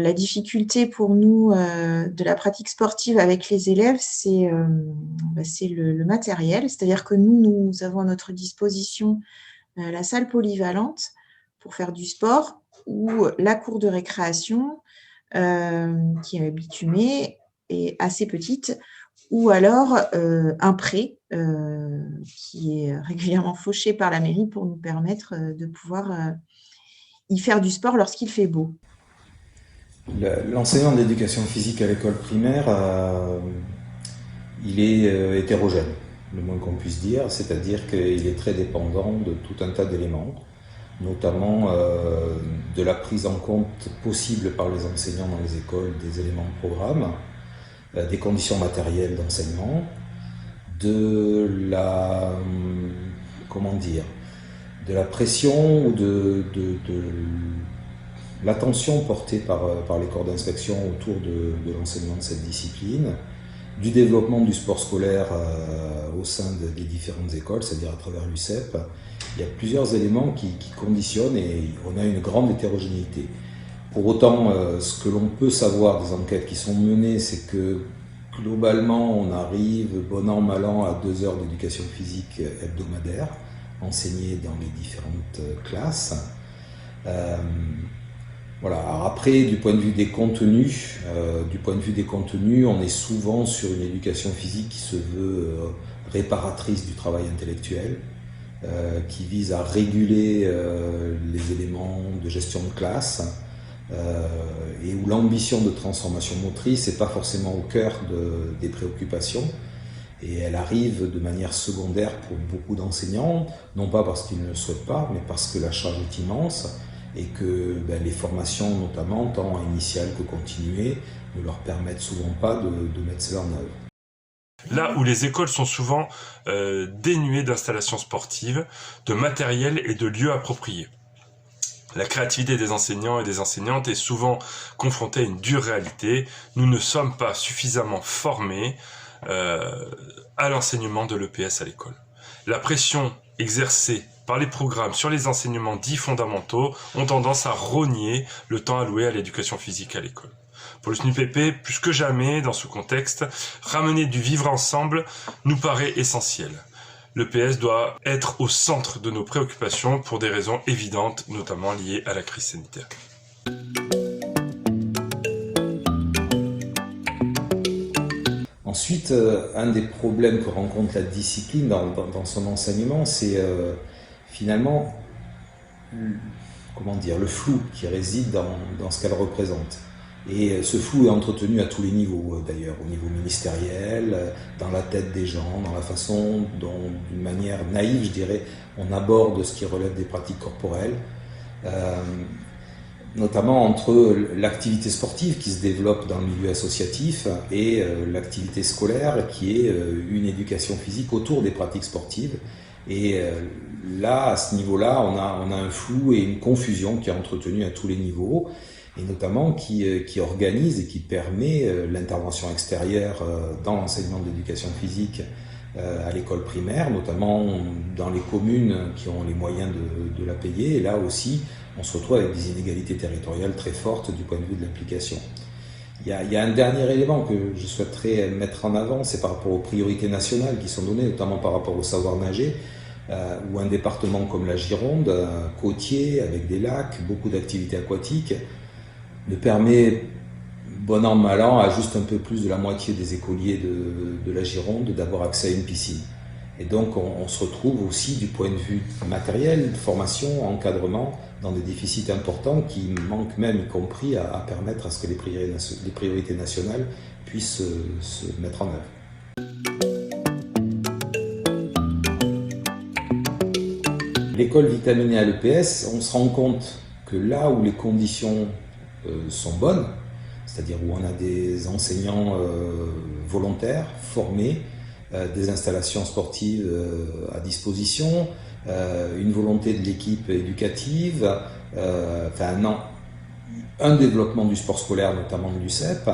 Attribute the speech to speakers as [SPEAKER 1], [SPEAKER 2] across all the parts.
[SPEAKER 1] la difficulté pour nous de la pratique sportive avec les élèves, c'est le matériel. C'est-à-dire que nous avons à notre disposition la salle polyvalente pour faire du sport ou la cour de récréation qui est bitumée et assez petite, ou alors un pré qui est régulièrement fauché par la mairie pour nous permettre de pouvoir y faire du sport lorsqu'il fait beau.
[SPEAKER 2] L'enseignant d'éducation physique à l'école primaire, il est hétérogène, le moins qu'on puisse dire, c'est-à-dire qu'il est très dépendant de tout un tas d'éléments, notamment de la prise en compte possible par les enseignants dans les écoles des éléments de programme, des conditions matérielles d'enseignement, de la, comment dire, de la pression ou de l'attention portée par les corps d'inspection autour de l'enseignement de cette discipline, du développement du sport scolaire au sein des différentes écoles, c'est-à-dire à travers l'UCEP. Il y a plusieurs éléments qui conditionnent et on a une grande hétérogénéité. Pour autant, ce que l'on peut savoir des enquêtes qui sont menées, c'est que globalement, on arrive, bon an, mal an, à 2 heures d'éducation physique hebdomadaire, enseignées dans les différentes classes. Voilà. Alors après, du point de vue des contenus, on est souvent sur une éducation physique qui se veut réparatrice du travail intellectuel, qui vise à réguler les éléments de gestion de classe, et où l'ambition de transformation motrice n'est pas forcément au cœur des préoccupations. Et elle arrive de manière secondaire pour beaucoup d'enseignants, non pas parce qu'ils ne le souhaitent pas, mais parce que la charge est immense et que les formations, notamment, tant initiales que continuées, ne leur permettent souvent pas de mettre cela en œuvre.
[SPEAKER 3] Là où les écoles sont souvent dénuées d'installations sportives, de matériel et de lieux appropriés. La créativité des enseignants et des enseignantes est souvent confrontée à une dure réalité. Nous ne sommes pas suffisamment formés à l'enseignement de l'EPS à l'école. La pression exercée par les programmes sur les enseignements dits fondamentaux ont tendance à rogner le temps alloué à l'éducation physique à l'école. Pour le SNUPP, plus que jamais, dans ce contexte, ramener du vivre ensemble nous paraît essentiel. L'EPS doit être au centre de nos préoccupations pour des raisons évidentes, notamment liées à la crise sanitaire.
[SPEAKER 2] Ensuite, un des problèmes que rencontre la discipline dans son enseignement, c'est finalement le flou qui réside dans ce qu'elle représente. Et ce flou est entretenu à tous les niveaux, d'ailleurs, au niveau ministériel, dans la tête des gens, dans la façon dont, d'une manière naïve, je dirais, on aborde ce qui relève des pratiques corporelles, notamment entre l'activité sportive qui se développe dans le milieu associatif et l'activité scolaire qui est une éducation physique autour des pratiques sportives. Et là, à ce niveau-là, on a un flou et une confusion qui est entretenue à tous les niveaux, et notamment qui organise et qui permet l'intervention extérieure dans l'enseignement de l'éducation physique à l'école primaire, notamment dans les communes qui ont les moyens de la payer. Et là aussi, on se retrouve avec des inégalités territoriales très fortes du point de vue de l'application. Il y a un dernier élément que je souhaiterais mettre en avant, c'est par rapport aux priorités nationales qui sont données, notamment par rapport au savoir nager, où un département comme la Gironde, côtier, avec des lacs, beaucoup d'activités aquatiques, ne permet, bon an, mal an, à juste un peu plus de la moitié des écoliers de la Gironde d'avoir accès à une piscine. Et donc on se retrouve aussi du point de vue matériel, formation, encadrement, dans des déficits importants qui manquent même, y compris, à permettre à ce que les priorités nationales puissent se mettre en œuvre. L'école vitaminée à l'EPS, on se rend compte que là où les conditions sont bonnes, c'est-à-dire où on a des enseignants volontaires, formés, des installations sportives à disposition, une volonté de l'équipe éducative, un développement du sport scolaire, notamment de l'UCEP,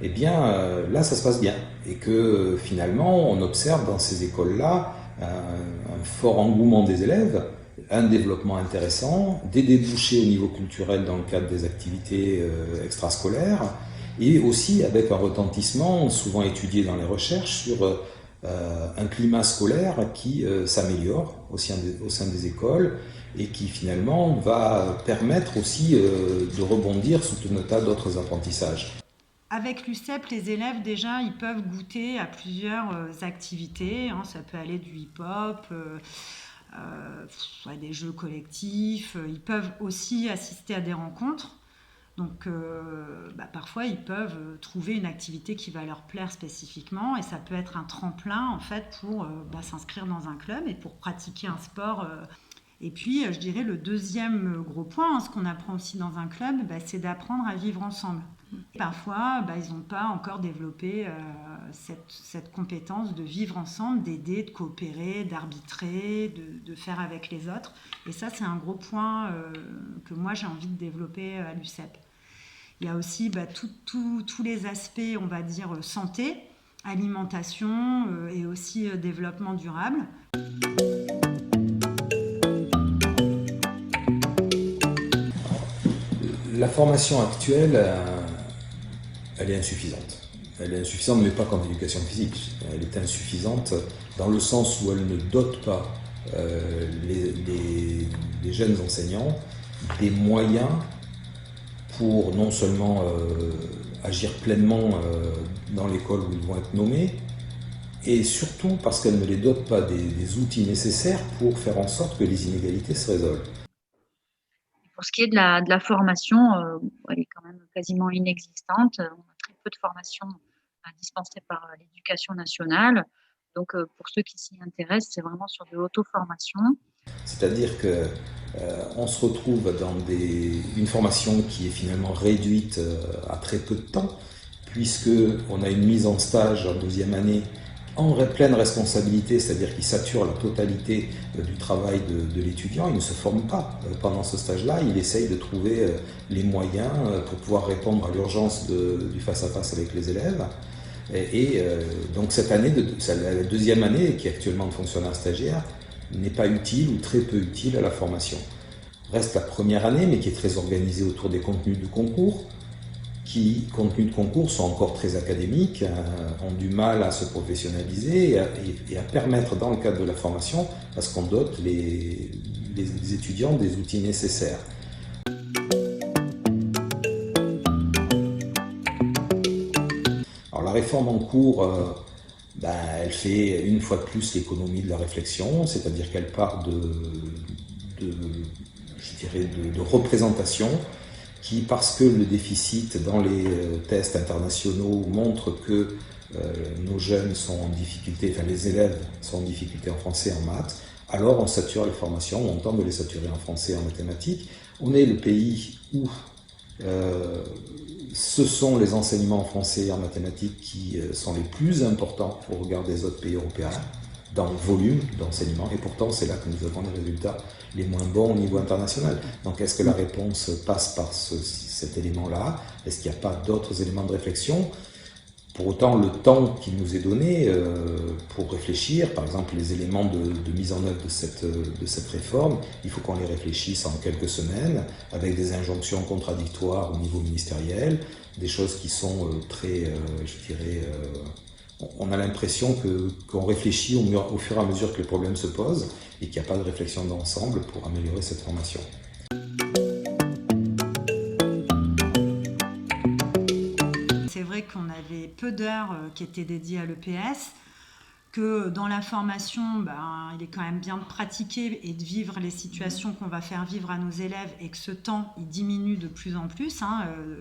[SPEAKER 2] eh bien là ça se passe bien. Et que finalement on observe dans ces écoles-là un fort engouement des élèves, un développement intéressant, des débouchés au niveau culturel dans le cadre des activités extrascolaires, et aussi avec un retentissement souvent étudié dans les recherches sur un climat scolaire qui s'améliore au sein des écoles et qui finalement va permettre aussi de rebondir sous tout un tas d'autres apprentissages.
[SPEAKER 4] Avec l'UCEP, les élèves, déjà, ils peuvent goûter à plusieurs activités. Ça peut aller du hip-hop, à des jeux collectifs. Ils peuvent aussi assister à des rencontres. Donc, parfois, ils peuvent trouver une activité qui va leur plaire spécifiquement. Et ça peut être un tremplin, en fait, pour s'inscrire dans un club et pour pratiquer un sport. Et puis, je dirais, le deuxième gros point, ce qu'on apprend aussi dans un club, c'est d'apprendre à vivre ensemble. Parfois, ils n'ont pas encore développé cette compétence de vivre ensemble, d'aider, de coopérer, d'arbitrer, de faire avec les autres. Et ça, c'est un gros point que moi, j'ai envie de développer à l'UCEP. Il y a aussi tous les aspects, on va dire, santé, alimentation et aussi développement durable.
[SPEAKER 2] La formation actuelle, elle est insuffisante. Elle est insuffisante, mais pas qu'en éducation physique. Elle est insuffisante dans le sens où elle ne dote pas les jeunes enseignants des moyens pour non seulement agir pleinement dans l'école où ils vont être nommés, et surtout parce qu'elle ne les dote pas des outils nécessaires pour faire en sorte que les inégalités se résolvent.
[SPEAKER 5] Pour ce qui est de la formation, elle est quand même quasiment inexistante. On a très peu de formations dispensées par l'éducation nationale. Donc, pour ceux qui s'y intéressent, c'est vraiment sur de l'auto-formation.
[SPEAKER 2] C'est-à-dire qu'on se retrouve dans une formation qui est finalement réduite à très peu de temps, puisqu'on a une mise en stage en deuxième année en pleine responsabilité, c'est-à-dire qu'il sature la totalité du travail de l'étudiant. Il ne se forme pas pendant ce stage-là, il essaye de trouver les moyens pour pouvoir répondre à l'urgence du face-à-face avec les élèves. Donc cette année, la deuxième année, qui est actuellement de fonctionnaire stagiaire, n'est pas utile ou très peu utile à la formation. Reste la première année, mais qui est très organisée autour des contenus de concours, qui, contenus de concours, sont encore très académiques, ont du mal à se professionnaliser et à permettre, dans le cadre de la formation, à ce qu'on dote les étudiants des outils nécessaires. Alors la réforme en cours, elle fait une fois de plus l'économie de la réflexion, c'est-à-dire qu'elle part de représentation, qui, parce que le déficit dans les tests internationaux montre que nos jeunes sont en difficulté, enfin les élèves sont en difficulté en français et en maths, alors on sature les formations, on tente de les saturer en français et en mathématiques. On est le pays où ce sont les enseignements en français et en mathématiques qui sont les plus importants au regard des autres pays européens, dans le volume d'enseignement, et pourtant c'est là que nous avons les résultats les moins bons au niveau international. Donc est-ce que la réponse passe par cet élément-là? Est-ce qu'il n'y a pas d'autres éléments de réflexion? Pour autant, le temps qui nous est donné pour réfléchir, par exemple les éléments de mise en œuvre de cette réforme, il faut qu'on les réfléchisse en quelques semaines, avec des injonctions contradictoires au niveau ministériel, des choses qui sont très, on a l'impression qu'on réfléchit au fur et à mesure que les problèmes se posent et qu'il n'y a pas de réflexion d'ensemble pour améliorer cette formation.
[SPEAKER 4] C'est vrai qu'on avait peu d'heures qui étaient dédiées à l'EPS, que dans la formation, il est quand même bien de pratiquer et de vivre les situations qu'on va faire vivre à nos élèves, et que ce temps, il diminue de plus en plus.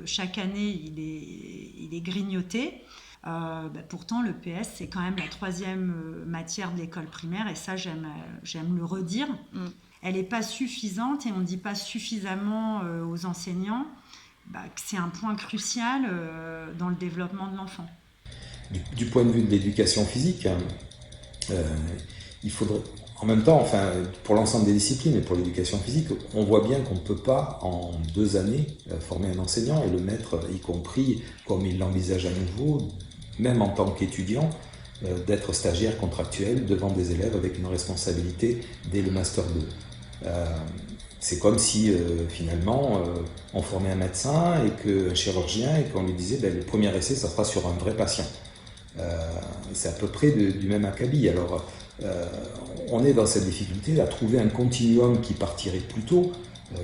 [SPEAKER 4] Chaque année, il est grignoté. Pourtant, le PS, c'est quand même la 3e matière de l'école primaire, et ça, j'aime le redire. Elle n'est pas suffisante, et on ne dit pas suffisamment aux enseignants que c'est un point crucial dans le développement de l'enfant.
[SPEAKER 2] Du point de vue de l'éducation physique, il faudrait, en même temps, pour l'ensemble des disciplines et pour l'éducation physique, on voit bien qu'on ne peut pas en 2 années former un enseignant et le mettre, y compris comme il l'envisage à nouveau, même en tant qu'étudiant, d'être stagiaire contractuel devant des élèves avec une responsabilité dès le Master 2. C'est comme si finalement on formait un médecin et qu'un chirurgien et qu'on lui disait le premier essai ça sera sur un vrai patient. C'est à peu près du même acabit. Alors on est dans cette difficulté à trouver un continuum qui partirait plus tôt,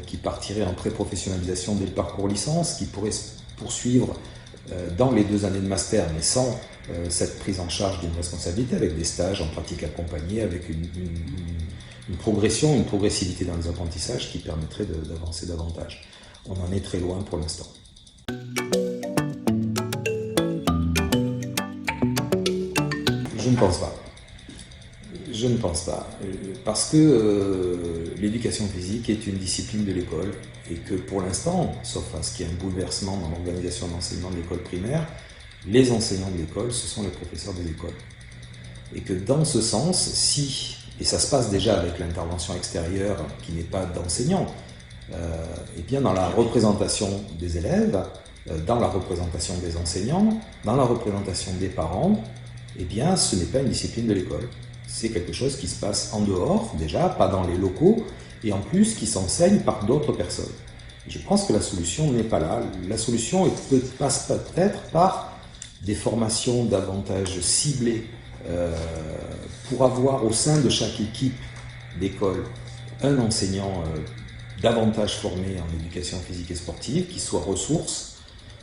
[SPEAKER 2] qui partirait en pré-professionnalisation dès le parcours licence, qui pourrait se poursuivre dans les 2 années de master, mais sans cette prise en charge d'une responsabilité, avec des stages en pratique accompagnée, avec une progression, une progressivité dans les apprentissages qui permettrait d'avancer davantage. On en est très loin pour l'instant. Je ne pense pas. Je ne pense pas. Parce que l'éducation physique est une discipline de l'école et que pour l'instant, sauf à ce qu'il y ait un bouleversement dans l'organisation d'enseignement de l'école primaire, les enseignants de l'école, ce sont les professeurs des écoles. Et que dans ce sens, si, et ça se passe déjà avec l'intervention extérieure qui n'est pas d'enseignants, et bien dans la représentation des élèves, dans la représentation des enseignants, dans la représentation des parents, eh bien ce n'est pas une discipline de l'école. C'est quelque chose qui se passe en dehors, déjà, pas dans les locaux, et en plus qui s'enseigne par d'autres personnes. Je pense que la solution n'est pas là. La solution passe peut-être par des formations davantage ciblées pour avoir au sein de chaque équipe d'école un enseignant davantage formé en éducation physique et sportive, qui soit ressource.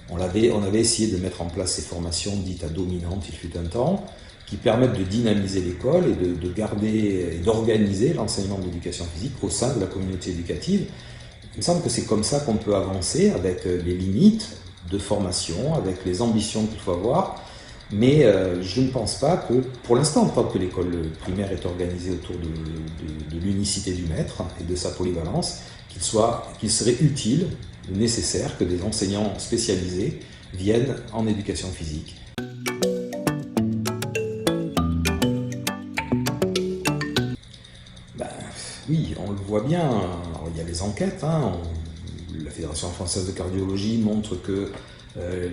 [SPEAKER 2] On avait essayé de mettre en place ces formations dites à dominante, il fut un temps, qui permettent de dynamiser l'école et de garder et d'organiser l'enseignement de l'éducation physique au sein de la communauté éducative. Il me semble que c'est comme ça qu'on peut avancer avec les limites de formation, avec les ambitions qu'il faut avoir. Mais je ne pense pas que, pour l'instant, tant que l'école primaire est organisée autour de l'unicité du maître et de sa polyvalence, qu'il serait utile, nécessaire que des enseignants spécialisés viennent en éducation physique. Oui, on le voit bien. Alors, il y a les enquêtes. La Fédération française de cardiologie montre que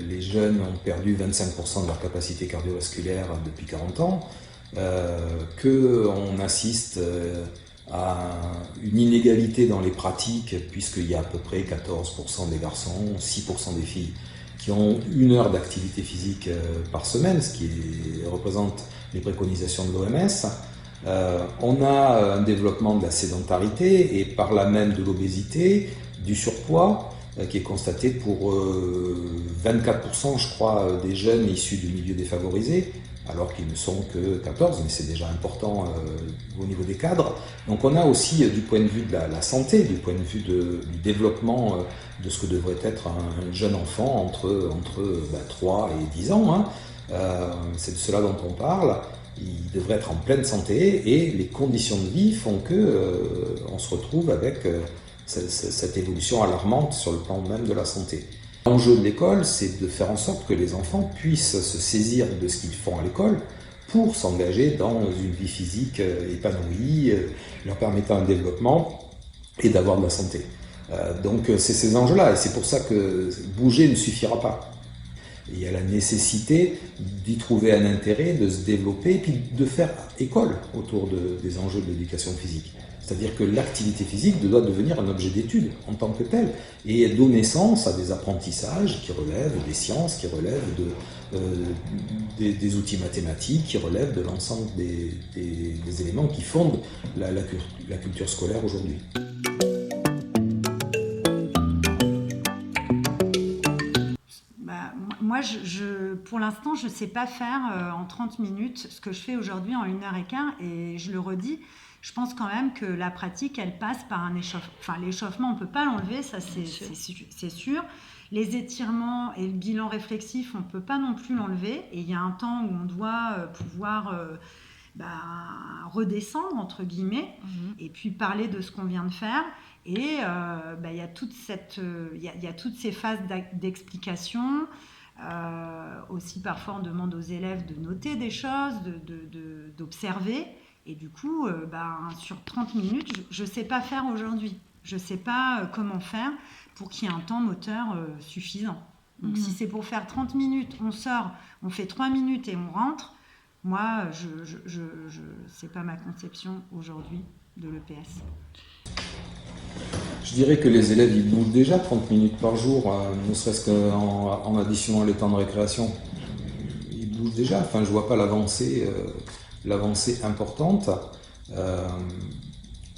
[SPEAKER 2] les jeunes ont perdu 25% de leur capacité cardiovasculaire depuis 40 ans, qu'on assiste à une inégalité dans les pratiques, puisqu'il y a à peu près 14% des garçons, 6% des filles qui ont 1 heure d'activité physique par semaine, ce qui représente les préconisations de l'OMS. On a un développement de la sédentarité et par là même de l'obésité, du surpoids, qui est constaté pour 24%, je crois, des jeunes issus du milieu défavorisé, alors qu'ils ne sont que 14%, mais c'est déjà important au niveau des cadres. Donc on a aussi, du point de vue de la santé, du point de vue du développement de ce que devrait être un jeune enfant entre 3 et 10 ans, c'est de cela dont on parle. Il devrait être en pleine santé et les conditions de vie font que on se retrouve avec cette évolution alarmante sur le plan même de la santé. L'enjeu de l'école, c'est de faire en sorte que les enfants puissent se saisir de ce qu'ils font à l'école pour s'engager dans une vie physique épanouie, leur permettant un développement et d'avoir de la santé. Donc c'est ces enjeux-là et c'est pour ça que bouger ne suffira pas. Il y a la nécessité d'y trouver un intérêt, de se développer et puis de faire école autour des enjeux de l'éducation physique. C'est-à-dire que l'activité physique doit devenir un objet d'étude en tant que tel et donner naissance à des apprentissages qui relèvent des sciences, qui relèvent des outils mathématiques, qui relèvent de l'ensemble des éléments qui fondent la culture scolaire aujourd'hui.
[SPEAKER 4] Moi, pour l'instant, je ne sais pas faire en 30 minutes ce que je fais aujourd'hui en 1h15 et je le redis, je pense quand même que la pratique, elle passe par un échauffement. Enfin, l'échauffement, on ne peut pas l'enlever, ça c'est sûr. Les étirements et le bilan réflexif, on ne peut pas non plus l'enlever. Et il y a un temps où on doit pouvoir redescendre, entre guillemets, et puis parler de ce qu'on vient de faire. Et il y a toutes ces phases d'explication. Aussi, parfois, on demande aux élèves de noter des choses, d'observer. Et du coup, sur 30 minutes, je ne sais pas faire aujourd'hui. Je ne sais pas comment faire pour qu'il y ait un temps moteur suffisant. Donc, si c'est pour faire 30 minutes, on sort, on fait 3 minutes et on rentre, moi, c'est pas ma conception aujourd'hui de l'EPS.
[SPEAKER 2] Je dirais que les élèves ils bougent déjà 30 minutes par jour, ne serait-ce qu'en additionnant les temps de récréation. Ils bougent déjà, enfin je vois pas l'avancée importante.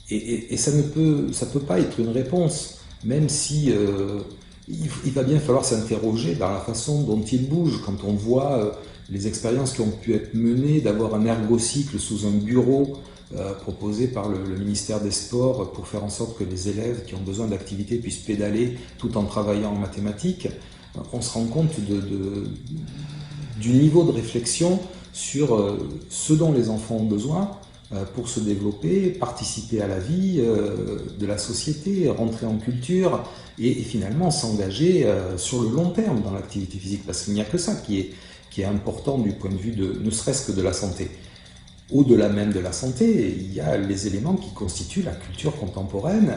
[SPEAKER 2] Et ça peut pas être une réponse, même si il va bien falloir s'interroger dans la façon dont ils bougent. Quand on voit les expériences qui ont pu être menées, d'avoir un ergocycle sous un bureau proposé par le ministère des Sports pour faire en sorte que les élèves qui ont besoin d'activité puissent pédaler tout en travaillant en mathématiques, on se rend compte du niveau de réflexion sur ce dont les enfants ont besoin pour se développer, participer à la vie de la société, rentrer en culture et finalement s'engager sur le long terme dans l'activité physique, parce qu'il n'y a que ça qui est important du point de vue ne serait-ce que de la santé. Au-delà même de la santé, il y a les éléments qui constituent la culture contemporaine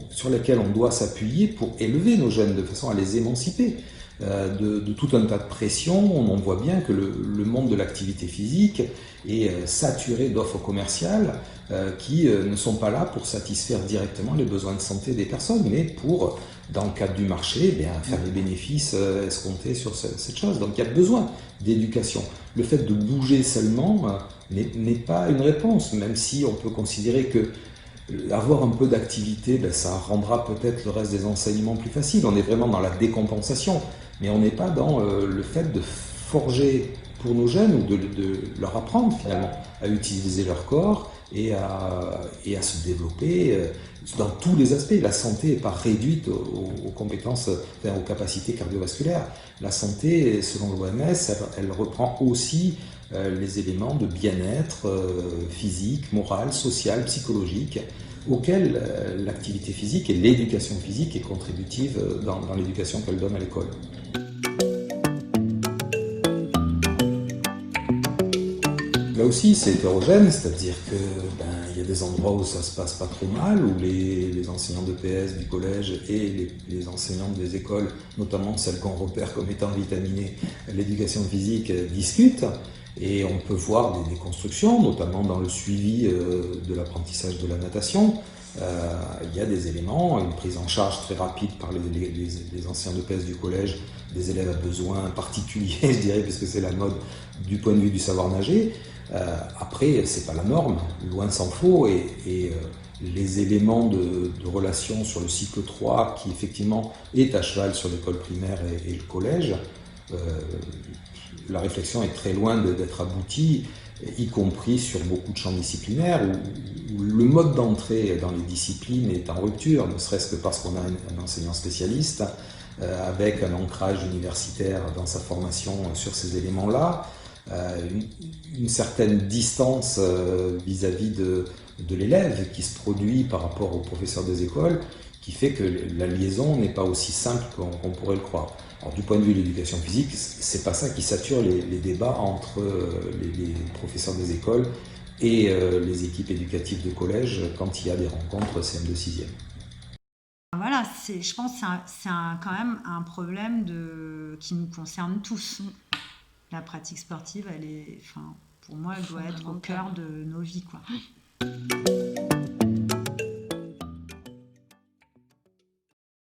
[SPEAKER 2] sur lesquels on doit s'appuyer pour élever nos jeunes de façon à les émanciper de tout un tas de pressions. On voit bien que le monde de l'activité physique est saturé d'offres commerciales qui ne sont pas là pour satisfaire directement les besoins de santé des personnes, mais pour, dans le cadre du marché, faire les bénéfices escomptés sur cette chose. Donc il y a besoin d'éducation. Le fait de bouger seulement n'est pas une réponse, même si on peut considérer que avoir un peu d'activité, ça rendra peut-être le reste des enseignements plus faciles. On est vraiment dans la décompensation, mais on n'est pas dans le fait de forger pour nos jeunes ou de leur apprendre finalement à utiliser leur corps et à se développer dans tous les aspects. La santé n'est pas réduite aux compétences, aux capacités cardiovasculaires. La santé, selon l'OMS, elle reprend aussi les éléments de bien-être physique, moral, social, psychologique, auxquels l'activité physique et l'éducation physique est contributive dans l'éducation qu'elle donne à l'école. Là aussi, c'est hétérogène, c'est-à-dire que il y a des endroits où ça se passe pas trop mal, où les enseignants de PS du collège et les enseignants des écoles, notamment celles qu'on repère comme étant vitaminées, l'éducation physique, discutent. Et on peut voir des constructions, notamment dans le suivi de l'apprentissage de la natation. Il y a des éléments, une prise en charge très rapide par les anciens de PS du collège, des élèves à besoins particuliers, je dirais, puisque c'est la mode du point de vue du savoir nager. Après, c'est pas la norme, loin s'en faut, et les éléments de relation sur le cycle 3, qui effectivement est à cheval sur l'école primaire et le collège, la réflexion est très loin d'être aboutie, y compris sur beaucoup de champs disciplinaires, où le mode d'entrée dans les disciplines est en rupture, ne serait-ce que parce qu'on a un enseignant spécialiste, avec un ancrage universitaire dans sa formation sur ces éléments-là, une certaine distance vis-à-vis de l'élève qui se produit par rapport au professeur des écoles, qui fait que la liaison n'est pas aussi simple qu'on pourrait le croire. Alors, du point de vue de l'éducation physique, c'est pas ça qui sature les débats entre les professeurs des écoles et les équipes éducatives de collège quand il y a des rencontres CM2 6e.
[SPEAKER 4] Voilà, je pense que c'est quand même un problème qui nous concerne tous. La pratique sportive, pour moi, elle doit être au cœur de nos vies, quoi.